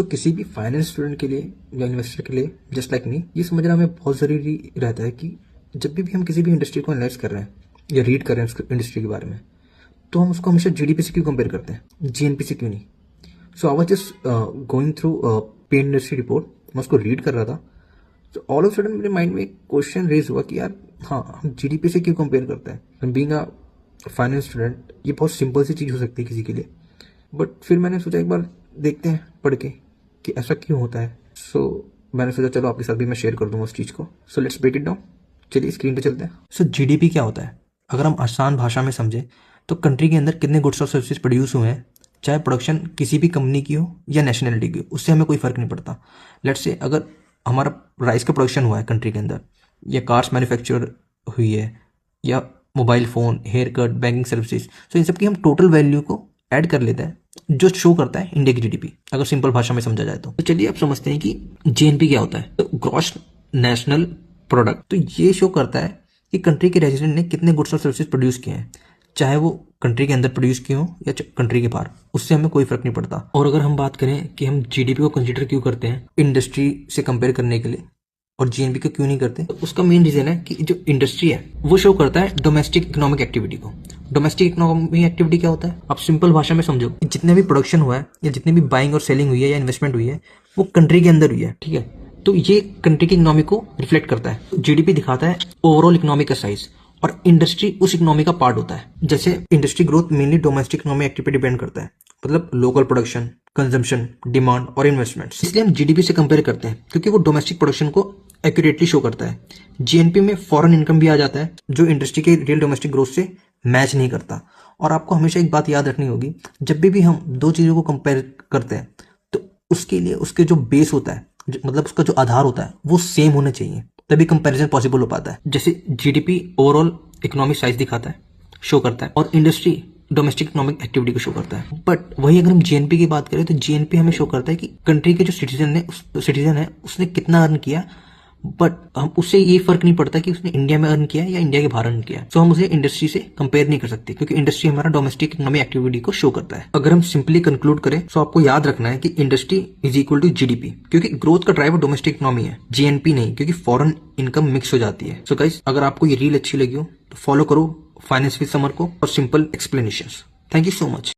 तो किसी भी फाइनेंस स्टूडेंट के लिए या इन्वेस्टर के लिए जस्ट लाइक मी ये समझना हमें बहुत ज़रूरी रहता है कि जब भी हम किसी भी इंडस्ट्री को एनालाइज कर रहे हैं या रीड कर रहे हैं उस इंडस्ट्री के बारे में, तो हम उसको हमेशा जीडीपी से क्यों कंपेयर करते हैं, जीएनपी से क्यों नहीं। So I was just going through pen industry report, मैं उसको रीड कर रहा था। तो ऑल ऑफ सडन मेरे माइंड में एक क्वेश्चन रेज हुआ कि यार हाँ, हम जीडीपी से क्यों कंपेयर करते हैं। बीइंग अ फाइनेंस स्टूडेंट ये बहुत सिंपल सी चीज़ हो सकती है किसी के लिए, बट फिर मैंने सोचा एक बार देखते हैं पढ़ के कि ऐसा क्यों होता है। सो मैंने सोचा चलो आपके साथ भी मैं शेयर कर दूंगा उस चीज़ को। So let's break it down. चलिए स्क्रीन पे चलते हैं। सो जीडीपी क्या होता है, अगर हम आसान भाषा में समझें तो कंट्री के अंदर कितने गुड्स और सर्विसेज प्रोड्यूस हुए हैं, चाहे प्रोडक्शन किसी भी कंपनी की हो या नेशनलिटी की हो, उससे हमें कोई फर्क नहीं पड़ता। लेट्स से अगर हमारा राइस का प्रोडक्शन हुआ है कंट्री के अंदर, या कार्स मैन्युफैक्चर हुई है, या mobile phone, hair cut, banking services, तो इन सब की हम टोटल वैल्यू को ऐड कर लेते हैं जो शो करता है इंडिया की जीडीपी, अगर सिंपल भाषा में समझा जाए तो चलिए आप समझते हैं कि जीएनपी क्या होता है। तो ग्रॉस नेशनल प्रोडक्ट, तो ये शो करता है कि कंट्री के रेजिडेंट ने कितने गुड्स और सर्विसेज प्रोड्यूस किए हैं, चाहे वो कंट्री के अंदर प्रोड्यूस किए हो या कंट्री के बाहर, उससे हमें कोई फर्क नहीं पड़ता। और अगर हम बात करें कि हम जीडीपी को कंसीडर क्यों करते हैं इंडस्ट्री से कंपेयर करने के लिए और जीएनपी को क्यों नहीं करते, तो उसका मेन रीजन है कि जो इंडस्ट्री है वो शो करता है डोमेस्टिक इकोनॉमिक एक्टिविटी को। डोमेस्टिक इकोनॉमिक एक्टिविटी क्या होता है, आप सिंपल भाषा में समझो, जितने भी प्रोडक्शन हुआ है या जितने भी बाइंग और सेलिंग हुई है या इन्वेस्टमेंट हुई है वो कंट्री के अंदर हुई है, ठीक है। तो ये कंट्री की इकोनॉमी को रिफ्लेक्ट करता है। जीडीपी दिखाता है ओवरऑल इकोनॉमी का साइज, और इंडस्ट्री उस इकोनॉमी का पार्ट होता है। जैसे industry growth mainly domestic economic activity पे डिपेंड करता है, मतलब लोकल प्रोडक्शन, कंजम्पशन, डिमांड और इन्वेस्टमेंट्स। इसलिए हम जीडीपी से कंपेयर करते हैं क्योंकि वो डोमेस्टिक प्रोडक्शन को एक्यूरेटली शो करता है। जीएनपी में फॉरेन इनकम भी आ जाता है जो इंडस्ट्री के रियल डोमेस्टिक ग्रोथ से मैच नहीं करता। और आपको हमेशा एक बात याद रखनी होगी, जब भी हम दो चीज़ों को कंपेयर करते हैं तो उसके लिए उसके जो बेस होता है, मतलब उसका जो आधार होता है वो सेम होना चाहिए, तभी कंपैरिजन पॉसिबल हो पाता है। जैसे जीडीपी ओवरऑल इकोनॉमिक साइज दिखाता है, शो करता है, और इंडस्ट्री डोमेस्टिक इकोनॉमिक एक्टिविटी को शो करता है। बट वही अगर हम जीएनपी की बात करें तो जीएनपी हमें शो करता है कि कंट्री के जो सिटीजन है उसने कितना अर्न किया, बट हम उससे ये फर्क नहीं पड़ता कि उसने इंडिया में अर्न किया या इंडिया के बाहर अर्न किया। तो हम उसे इंडस्ट्री से कंपेयर नहीं कर सकते क्योंकि इंडस्ट्री हमारा डोमेस्टिक इकोनॉमिक एक्टिविटी को शो करता है। अगर हम सिंपली कंक्लूड करें तो आपको याद रखना है कि industry is equal to GDP, क्योंकि ग्रोथ का ड्राइवर डोमेस्टिक इकोनॉमी है, जीएनपी नहीं, क्योंकि फॉरेन इनकम मिक्स हो जाती है। सो गाइस, अगर आपको ये रील अच्छी लगी हो तो फॉलो करो फाइनेंस विद समर को और simple explanation. Thank you so much.